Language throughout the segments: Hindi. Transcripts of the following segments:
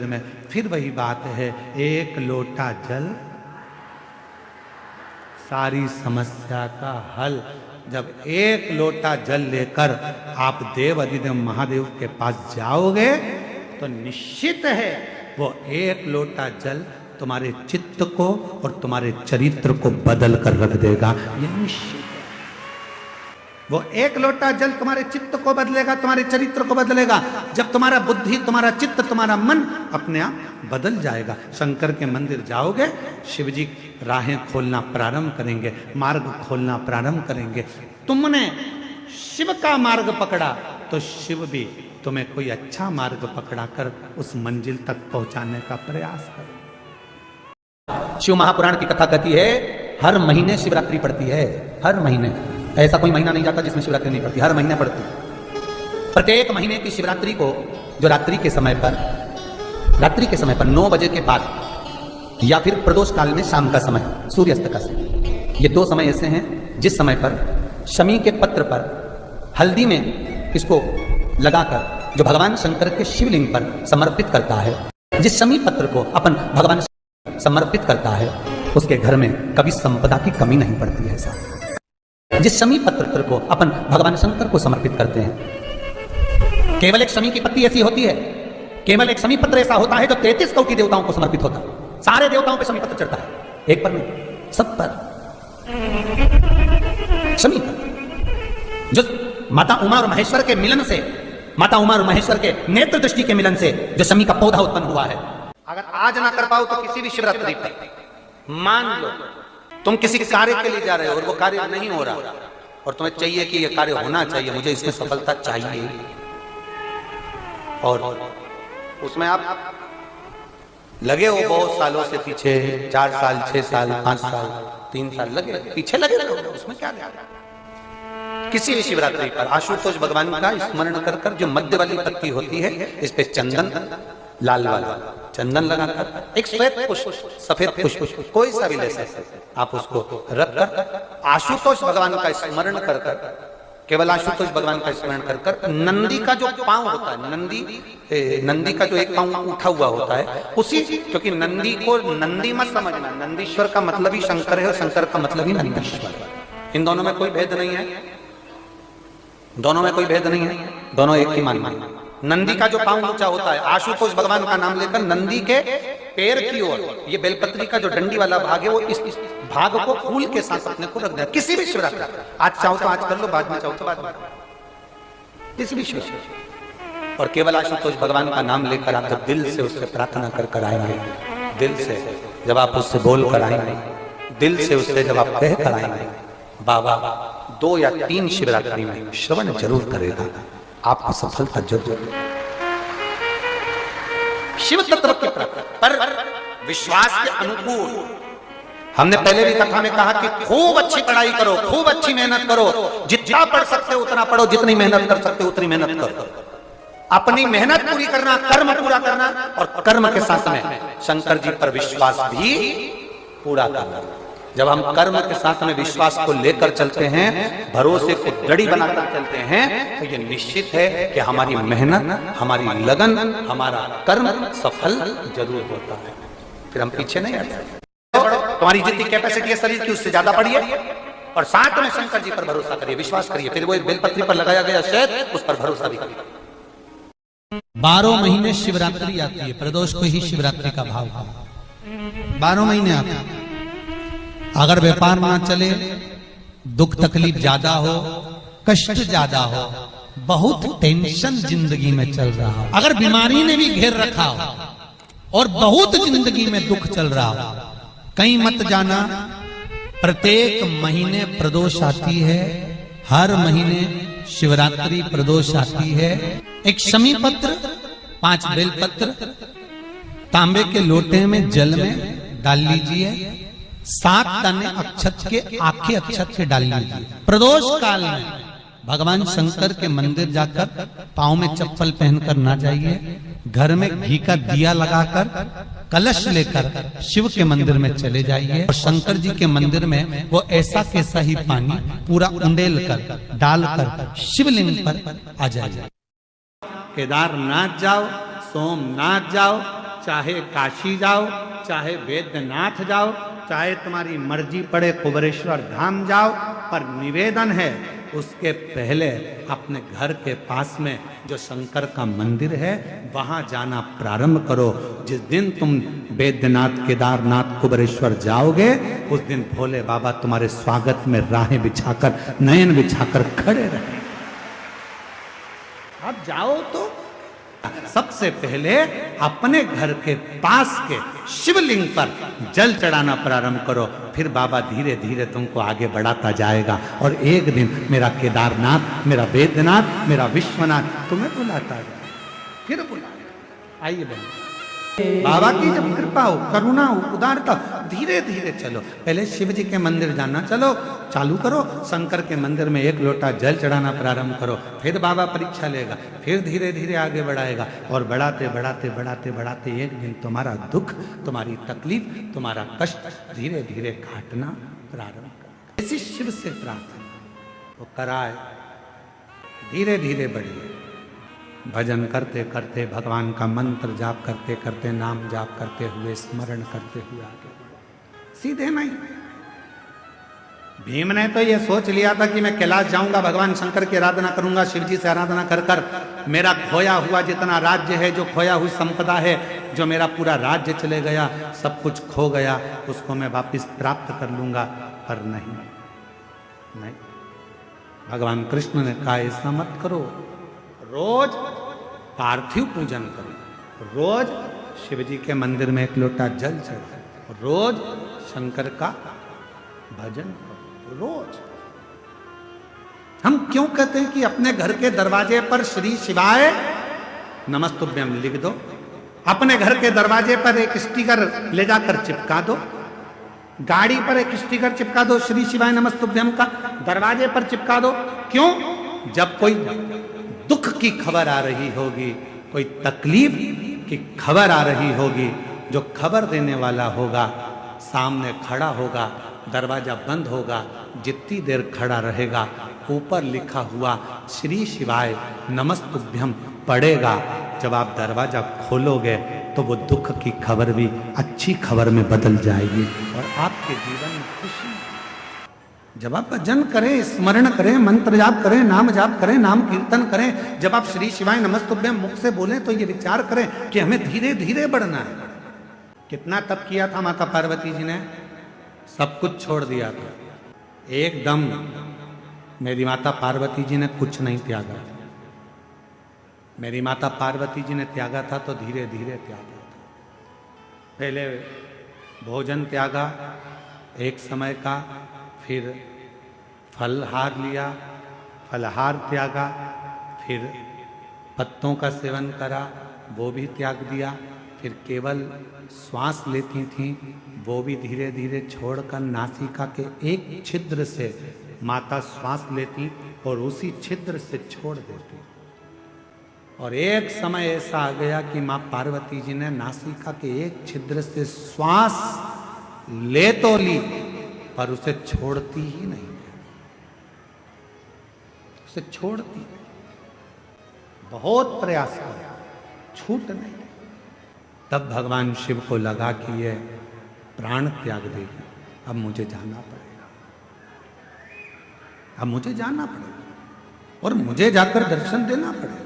में फिर वही बात है, एक लोटा जल सारी समस्या का हल। जब एक लोटा जल लेकर आप देव अधिदेव महादेव के पास जाओगे तो निश्चित है वो एक लोटा जल तुम्हारे चित्त को और तुम्हारे चरित्र को बदल कर रख देगा, ये निश्चित है। वो एक लोटा जल तुम्हारे चित्त को बदलेगा, तुम्हारे चरित्र को बदलेगा। जब तुम्हारा बुद्धि, तुम्हारा चित्त, तुम्हारा मन अपने आप बदल जाएगा। शंकर के मंदिर जाओगे, शिव जी राहें खोलना प्रारंभ करेंगे, मार्ग खोलना प्रारंभ करेंगे। तुमने शिव का मार्ग पकड़ा तो शिव भी तुम्हें कोई अच्छा मार्ग पकड़ा कर उस मंजिल तक पहुंचाने का प्रयास करें। शिव महापुराण की कथा कहती है हर महीने शिवरात्रि पड़ती है। हर महीने, ऐसा कोई महीना नहीं जाता जिसमें शिवरात्रि नहीं पड़ती, हर महीने पड़ती। प्रत्येक महीने की शिवरात्रि को जो रात्रि के समय पर 9 बजे के बाद या फिर प्रदोष काल में शाम का समय, सूर्यास्त का समय, ये 2 समय ऐसे हैं जिस समय पर शमी के पत्र पर हल्दी में इसको लगाकर जो भगवान शंकर के शिवलिंग पर समर्पित करता है, जिस शमी पत्र को अपन भगवान समर्पित करता है उसके घर में कभी संपदा की कमी नहीं पड़ती है। ऐसा जिस शमी पत्र को अपन भगवान शंकर को समर्पित करते हैं, केवल एक शमी की पत्ती ऐसी होती है, केवल एक शमी पत्र ऐसा होता है जो 33 कोटि देवताओं को समर्पित होता है। सारे देवताओं पे शमी पत्र चढ़ता है, एक पर नहीं, सब पर शमी पत्र। जो माता उमा और महेश्वर के मिलन से, माता उमा और महेश्वर के नेत्र दृष्टि के मिलन से जो शमी का पौधा उत्पन्न हुआ है, अगर आज ना कर पाओ तो किसी भी शिवरात्रि पर मान लो तुम किसी कार्य के लिए जा रहे हो और वो कार्य नहीं हो रहा और तुम्हें चाहिए कि ये कार्य होना चाहिए, मुझे इसमें सफलता चाहिए, और उसमें आप लगे हो बहुत सालों से पीछे, 4 साल 6 साल 5 साल 3 साल पीछे लगे रहो, उसमें क्या किसी भी शिवरात्रि पर आशुतोष भगवान का स्मरण कर कर जो मध्य वाली पत्ती होती है इस पे चंदन, लाल वाला चंदन लगाकर एक श्वेत पुष्प, सफेद पुष्प कोई सा भी ले सकते, आप उसको रख कर आशुतोष भगवान का स्मरण कर कर, केवल आशुतोष भगवान का स्मरण कर कर, नंदी का जो पांव होता है, नंदी का जो एक पांव उठा हुआ होता है उसी, क्योंकि नंदी को नंदी मत समझना, नंदीश्वर का मतलब ही शंकर है और शंकर का मतलब ही नंदीश्वर है। इन दोनों में कोई भेद नहीं है, दोनों में कोई भेद नहीं है, दोनों एक ही मानना है। नंदी का जो पांव ऊंचा होता है, आशुतोष भगवान का नाम लेकर नंदी के पैर की ओर, ये बेलपत्री का जो डंडी वाला भाग है वो इस भाग को फूल के साथ अपने को रख देना। किसी भी शिवरात्रि, आज चाहो तो आज कर लो, बाद में चाहो तो बाद में, किसी भी शिवरात्रि, और केवल आशुतोष भगवान का नाम लेकर आप जब दिल से उससे प्रार्थना कर कर आएंगे, दिल से जब आप उससे बोल कर आएंगे, दिल से उससे जब आप कह कर आएंगे, बाबा 2 या 3 शिवरात्रि में श्रवण जरूर करेगा, आपको सफलता जरूर। शिव तत्व के पर विश्वास के अनुकूल, हमने पहले भी कथा में कहा कि खूब अच्छी पढ़ाई करो, खूब अच्छी मेहनत करो, जितना पढ़ सकते हो उतना पढ़ो, जितनी मेहनत कर सकते हो उतनी मेहनत करो, अपनी मेहनत पूरी करना, कर्म पूरा करना, और कर्म के साथ में शंकर जी पर विश्वास भी पूरा करना। जब हम कर्म के साथ में विश्वास को लेकर चलते हैं, भरोसे को दड़ी बनाकर चलते हैं, तो ये निश्चित है कि हमारी मेहनत, हमारी लगन, हमारा कर्म सफल जरूर होता है। फिर हम पीछे नहीं आते। तुम्हारी जितनी कैपेसिटी है शरीर की उससे ज्यादा पढ़िए और साथ में शंकर जी पर भरोसा करिए, विश्वास करिए। फिर वो एक बेलपत्री पर लगाया गया शहद, उस पर भरोसा भी करिए। 12 महीने शिवरात्रि आती है, प्रदोष को ही शिवरात्रि का भाव है, 12 महीने आते हैं। अगर व्यापार ना चले, दुख तकलीफ ज्यादा हो, कष्ट ज्यादा हो, बहुत टेंशन जिंदगी में चल रहा हो, अगर बीमारी ने भी घेर रखा हो और बहुत जिंदगी में दुख चल रहा हो, कहीं मत जाना। प्रत्येक महीने प्रदोष आती है, हर महीने शिवरात्रि प्रदोष आती है। एक शमी पत्र, 5 बेलपत्र तांबे के लोटे में जल में डाल लीजिए, 7 दाने अक्षत के, आखे अक्षत के डाल लीजिए। प्रदोष काल में भगवान शंकर के मंदिर जाकर पांव में चप्पल पहनकर ना जाइए, घर में घी का दिया लगाकर कलश लेकर शिव के मंदिर में चले जाइए और शंकर जी के मंदिर में वो ऐसा कैसा ही पानी पूरा उंडेल कर डालकर शिवलिंग पर आ जाइए। केदारनाथ जाओ, सोमनाथ जाओ, चाहे काशी जाओ, चाहे वैद्यनाथ जाओ, चाहे तुम्हारी मर्जी पड़े कुबेरेश्वर धाम जाओ, पर निवेदन है उसके पहले अपने घर के पास में जो शंकर का मंदिर है वहां जाना प्रारंभ करो। जिस दिन तुम वैद्यनाथ, केदारनाथ, कुबेरेश्वर जाओगे उस दिन भोले बाबा तुम्हारे स्वागत में राहें बिछाकर, नयन बिछाकर खड़े रहे। आप जाओ तो सबसे पहले अपने घर के पास के शिवलिंग पर जल चढ़ाना प्रारंभ करो, फिर बाबा धीरे धीरे तुमको आगे बढ़ाता जाएगा और एक दिन मेरा केदारनाथ, मेरा वैद्यनाथ, मेरा विश्वनाथ तुम्हें बुलाता जाएगा, फिर बुलाएगा। आइए बहन, बाबा की जब कृपा हो, करुणा हो, उदारता, धीरे धीरे चलो। पहले शिव जी के मंदिर जाना चलो, चालू करो, शंकर के मंदिर में 1 लोटा जल चढ़ाना प्रारंभ करो, फिर बाबा परीक्षा लेगा, फिर धीरे धीरे आगे बढ़ाएगा और बढ़ाते बढ़ाते बढ़ाते बढ़ाते एक दिन तुम्हारा दुख, तुम्हारी तकलीफ, तुम्हारा कष्ट धीरे धीरे काटना प्रारंभ करेगा। इसी शिव से प्रार्थना वो कराए, धीरे धीरे बढ़िए। भजन करते करते, भगवान का मंत्र जाप करते करते, नाम जाप करते हुए, स्मरण करते हुए आगे बढ़ो, सीधे नहीं। भीम ने तो ये सोच लिया था कि मैं कैलाश जाऊंगा, भगवान शंकर की आराधना करूंगा, शिव जी से आराधना कर कर मेरा खोया हुआ जितना राज्य है, जो खोया हुई संपदा है, जो मेरा पूरा राज्य चले गया, सब कुछ खो गया, उसको मैं वापिस प्राप्त कर लूंगा। पर नहीं, भगवान कृष्ण ने कहा ऐसा मत करो, रोज पार्थिव पूजन करो, रोज शिव जी के मंदिर में 1 लोटा जल चढ़ाओ, रोज शंकर का भजन करो, रोज। हम क्यों कहते हैं कि अपने घर के दरवाजे पर श्री शिवाय नमस्तुभ्यम लिख दो, अपने घर के दरवाजे पर एक स्टिकर ले जाकर चिपका दो, गाड़ी पर एक स्टिकर चिपका दो श्री शिवाय नमस्तुभ्यम का, दरवाजे पर चिपका दो। क्यों? जब कोई दुख की खबर आ रही होगी, कोई तकलीफ की खबर आ रही होगी, जो खबर देने वाला होगा सामने खड़ा होगा, दरवाजा बंद होगा, जितनी देर खड़ा रहेगा ऊपर लिखा हुआ श्री शिवाय नमस्तुभ्यम पड़ेगा। जब आप दरवाजा खोलोगे तो वो दुख की खबर भी अच्छी खबर में बदल जाएगी और आपके जीवन में खुशी। जब आप भजन करें, स्मरण करें, मंत्र जाप करें, नाम जाप करें, नाम कीर्तन करें, जब आप श्री शिवाय नमस्तुभ्यम मुख से बोलें तो ये विचार करें कि हमें धीरे धीरे बढ़ना है। कितना तप किया था माता पार्वती जी ने, सब कुछ छोड़ दिया था, एकदम मेरी माता पार्वती जी ने कुछ नहीं त्यागा था। मेरी माता पार्वती जी ने त्यागा था तो धीरे धीरे त्यागा था। पहले भोजन त्यागा एक समय का, फिर फलहार लिया, फलहार त्यागा, फिर पत्तों का सेवन करा, वो भी त्याग दिया, फिर केवल श्वास लेती थी, वो भी धीरे धीरे छोड़कर नासिका के एक छिद्र से माता श्वास लेती और उसी छिद्र से छोड़ देती। और एक समय ऐसा आ गया कि माँ पार्वती जी ने नासिका के एक छिद्र से श्वास ले तो ली पर उसे छोड़ती ही नहीं, उसे छोड़ती नहीं। बहुत प्रयास किया, छूट नहीं। तब भगवान शिव को लगा कि ये प्राण त्याग देगी, अब मुझे जाना पड़ेगा, अब मुझे जाना पड़ेगा और मुझे जाकर दर्शन देना पड़ेगा।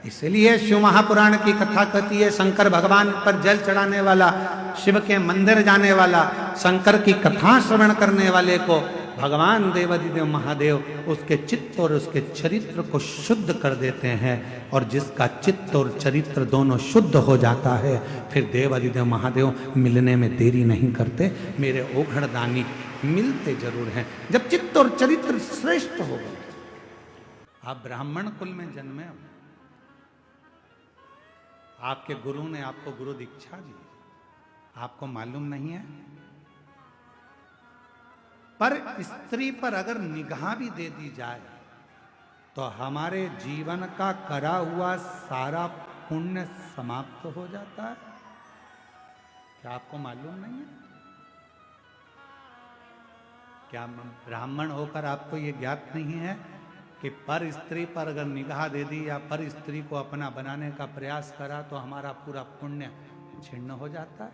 इसलिए शिव महापुराण की कथा कहती है, शंकर भगवान पर जल चढ़ाने वाला, शिव के मंदिर जाने वाला, शंकर की कथा श्रवण करने वाले को भगवान देवादिदेव महादेव उसके चित्त और उसके चरित्र को शुद्ध कर देते हैं। और जिसका चित्त और चरित्र दोनों शुद्ध हो जाता है, फिर देवादिदेव महादेव मिलने में देरी नहीं करते। मेरे ओघड़दानी मिलते जरूर हैं जब चित्त और चरित्र श्रेष्ठ हो गए। आप ब्राह्मण कुल में जन्मे, आपके गुरु ने आपको गुरु दीक्षा दी, आपको मालूम नहीं है। पर स्त्री पर अगर निगाह भी दे दी जाए तो हमारे जीवन का करा हुआ सारा पुण्य समाप्त हो जाता है। क्या आपको मालूम नहीं है? क्या ब्राह्मण होकर आपको ये ज्ञात नहीं है कि पर स्त्री पर अगर निगाह दे दी या पर स्त्री को अपना बनाने का प्रयास करा तो हमारा पूरा पुण्य छिन्न हो जाता है,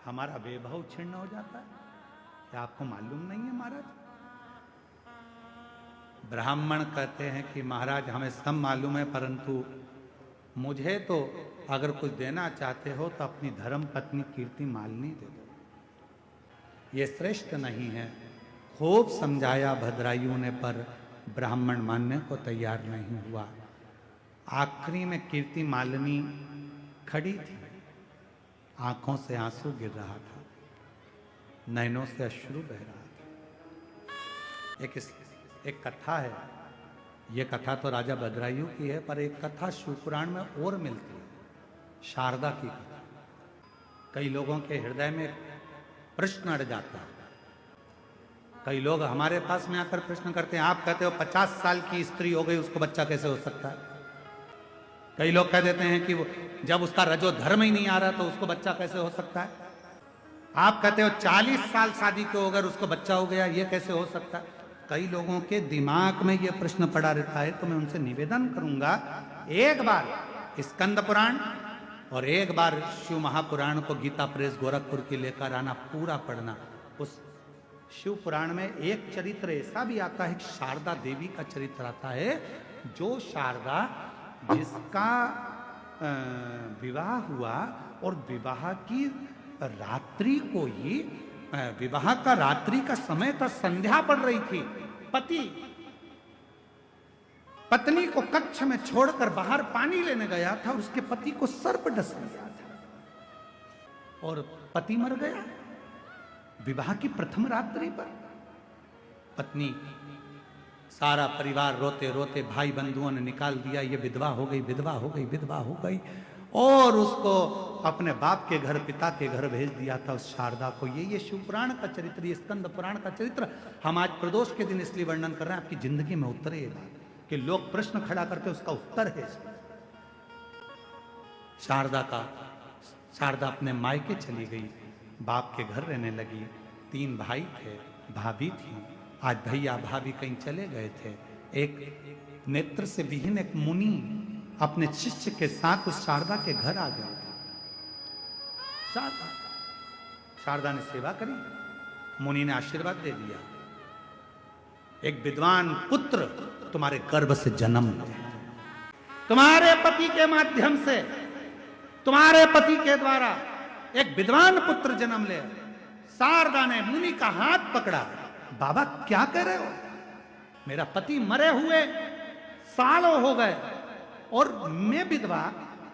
हमारा वैभव छिन्न हो जाता है। क्या आपको मालूम नहीं है महाराज? ब्राह्मण कहते हैं कि महाराज हमें सब मालूम है, परंतु मुझे तो अगर कुछ देना चाहते हो तो अपनी धर्म पत्नी कीर्ति मालिनी दे दो, ये श्रेष्ठ नहीं है। खूब समझाया भद्रायुओं ने, पर ब्राह्मण मानने को तैयार नहीं हुआ। आखिरी में कीर्ति मालिनी खड़ी थी, आंखों से आंसू गिर रहा था, नैनों से अश्रु बह रहा था। एक कथा है, ये कथा तो राजा भद्रायु की है, पर एक कथा शिवपुराण में और मिलती है, शारदा की कथा। कई लोगों के हृदय में प्रश्न अड़ जाता है। कई लोग हमारे पास में आकर प्रश्न करते हैं, आप कहते हो 50 साल की स्त्री हो गई, उसको बच्चा कैसे हो सकता है? कई लोग कह देते हैं कि वो जब उसका रजो धर्म ही नहीं आ रहा तो उसको बच्चा कैसे हो सकता है? आप कहते हो 40 साल शादी के हो गए उसको बच्चा हो गया, ये कैसे हो सकता है? कई लोगों के दिमाग में ये प्रश्न पड़ा रहता है। तो मैं उनसे निवेदन करूंगा, एक बार स्कंद पुराण और एक बार शिव महापुराण को गीता प्रेस गोरखपुर की लेकर आना, पूरा पढ़ना। उस शिव पुराण में एक चरित्र ऐसा भी आता है, शारदा देवी का चरित्र आता है, जो शारदा जिसका विवाह हुआ और विवाह की रात्रि को ही, विवाह का रात्रि का समय था, संध्या पड़ रही थी, पति पत्नी को कक्ष में छोड़कर बाहर पानी लेने गया था और उसके पति को सर्प डस लिया था और पति मर गया। विवाह की प्रथम रात्रि पर पत्नी, सारा परिवार रोते रोते भाई बंधुओं ने निकाल दिया, ये विधवा हो गई, विधवा हो गई, विधवा हो गई, और उसको अपने बाप के घर, पिता के घर भेज दिया था उस शारदा को। ये शिव पुराण का चरित्र, ये स्कंद पुराण का चरित्र हम आज प्रदोष के दिन इसलिए वर्णन कर रहे हैं, आपकी जिंदगी में उतरे ये बात कि लोग प्रश्न खड़ा करके उसका उत्तर है इसमें। शारदा अपने मायके चली गई, बाप के घर रहने लगी। 3 भाई थे, भाभी थी। आज भैया भाभी कहीं चले गए थे। एक नेत्र से विहीन एक मुनि अपने शिष्य के साथ उस शारदा के घर आ गए थे। शारदा ने सेवा करी, मुनि ने आशीर्वाद दे दिया, एक विद्वान पुत्र तुम्हारे गर्भ से जन्म ले, तुम्हारे पति के माध्यम से, तुम्हारे पति के द्वारा एक विद्वान पुत्र जन्म ले। शारदा ने मुनि का हाथ पकड़ा, बाबा क्या कह रहे हो? मेरा पति मरे हुए सालों हो गए और मैं विधवा,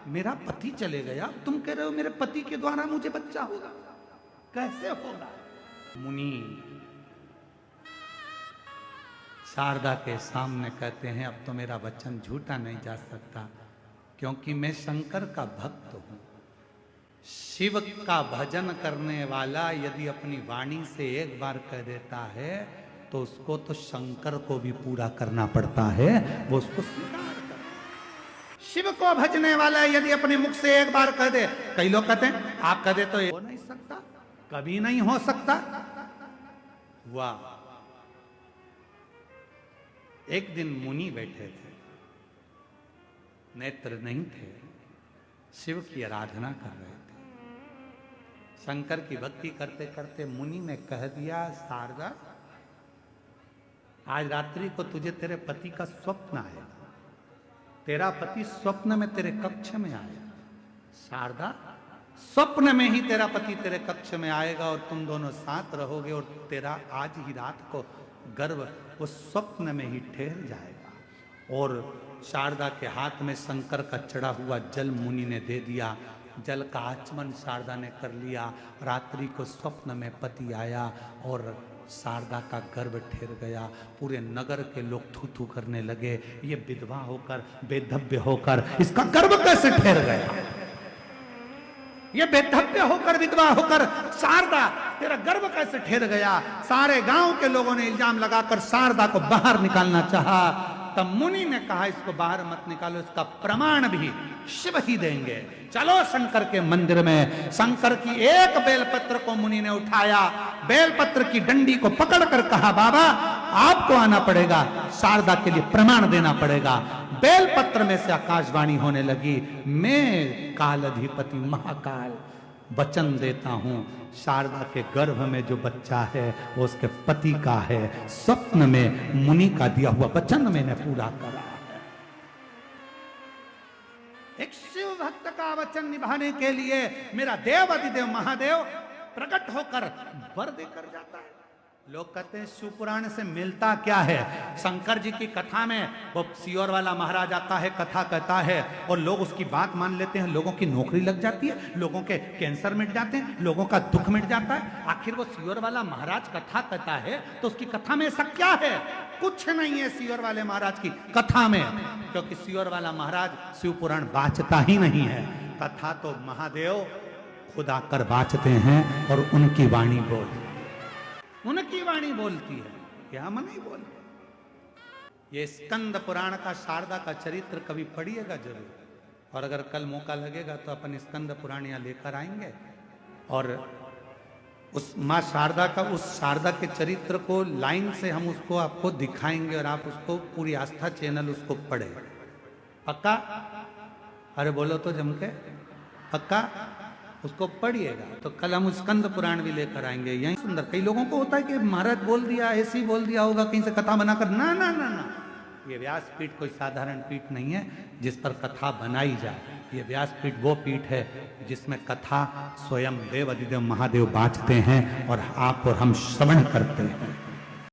मेरा पति चले गया, तुम कह रहे हो मेरे पति के द्वारा मुझे बच्चा होगा, कैसे होगा? मुनि शारदा के सामने कहते हैं, अब तो मेरा वचन झूठा नहीं जा सकता, क्योंकि मैं शंकर का भक्त हूं। शिव का भजन करने वाला यदि अपनी वाणी से एक बार कह देता है तो उसको तो शंकर को भी पूरा करना पड़ता है, वो उसको स्वीकार कर। शिव को भजने वाला यदि अपने मुख से एक बार कह दे, कई लोग कहते हैं आप कह दे तो हो नहीं सकता, कभी नहीं हो सकता। वाह! एक दिन मुनि बैठे थे, नेत्र नहीं थे, शिव की आराधना कर रहे थे। शंकर की भक्ति करते करते मुनि ने कह दिया, शारदा आज रात्रि को तुझे तेरे पति का स्वप्न आएगा, तेरा पति स्वप्न में तेरे कक्ष में आएगा। शारदा, स्वप्न में ही तेरा पति तेरे कक्ष में आएगा और तुम दोनों साथ रहोगे और तेरा आज ही रात को गर्भ उस स्वप्न में ही ठहर जाएगा। और शारदा के हाथ में शंकर का चढ़ा हुआ जल मुनि ने दे दिया। जल का आचमन शारदा ने कर लिया। रात्रि को स्वप्न में पति आया और शारदा का गर्भ ठहर गया। पूरे नगर के लोग थू थू करने लगे, ये विधवा होकर, बेधव्य होकर इसका गर्भ कैसे ठहर गया? ये बेधव्य होकर, विधवा होकर शारदा तेरा गर्भ कैसे ठहर गया? सारे गांव के लोगों ने इल्जाम लगाकर शारदा को बाहर निकालना चाहा। तब मुनि ने कहा इसको बाहर मत निकालो, इसका प्रमाण भी शिव ही देंगे। चलो शंकर के मंदिर में। शंकर की एक बेलपत्र को मुनि ने उठाया, बेलपत्र की डंडी को पकड़कर कहा, बाबा आपको आना पड़ेगा, शारदा के लिए प्रमाण देना पड़ेगा। बेलपत्र में से आकाशवाणी होने लगी, मैं कालाधिपति महाकाल वचन देता हूं, शारदा के गर्भ में जो बच्चा है वो उसके पति का है। स्वप्न में मुनि का दिया हुआ वचन मैंने पूरा करा है। एक शिव भक्त का वचन निभाने के लिए मेरा देव अधिदेव महादेव प्रकट होकर वर देकर जाता है। लोग कहते हैं शिव पुराण से मिलता क्या है? शंकर जी की कथा में वो सियोर वाला महाराज आता है, कथा कहता है और लोग उसकी बात मान लेते हैं, लोगों की नौकरी लग जाती है, लोगों के कैंसर मिट जाते हैं, लोगों का दुख मिट जाता है। आखिर वो सियोर वाला महाराज कथा कहता है तो उसकी कथा में ऐसा क्या है? कुछ नहीं है सियोर वाले महाराज की कथा में, क्योंकि सियोर वाला महाराज शिव पुराण बाँचता ही नहीं है। कथा तो महादेव खुद आकर बाँचते हैं और उनकी वाणी बोलती, उनकी वाणी बोलती है, क्या मन नहीं बोलती। ये स्कंद पुराण का शारदा का चरित्र कभी पढ़िएगा जरूर, और अगर कल मौका लगेगा तो अपन स्कंद पुराण यहाँ लेकर आएंगे और उस माँ शारदा का, उस शारदा के चरित्र को लाइन से हम उसको आपको दिखाएंगे और आप उसको पूरी आस्था चैनल उसको पढ़े। पक्का? अरे बोलो तो जम के, पक्का? उसको पढ़िएगा। तो कल हम स्कंद पुराण भी लेकर आएंगे। यही सुंदर, कई लोगों को होता है कि महाराज बोल दिया, ऐसे ही बोल दिया होगा कहीं से कथा बनाकर। ना ना ना ना, ये व्यासपीठ कोई साधारण पीठ नहीं है जिस पर कथा बनाई जाए। ये व्यासपीठ वो पीठ है जिसमें कथा स्वयं देव अधिदेव महादेव बाँचते हैं और आप और हम श्रवण करते हैं।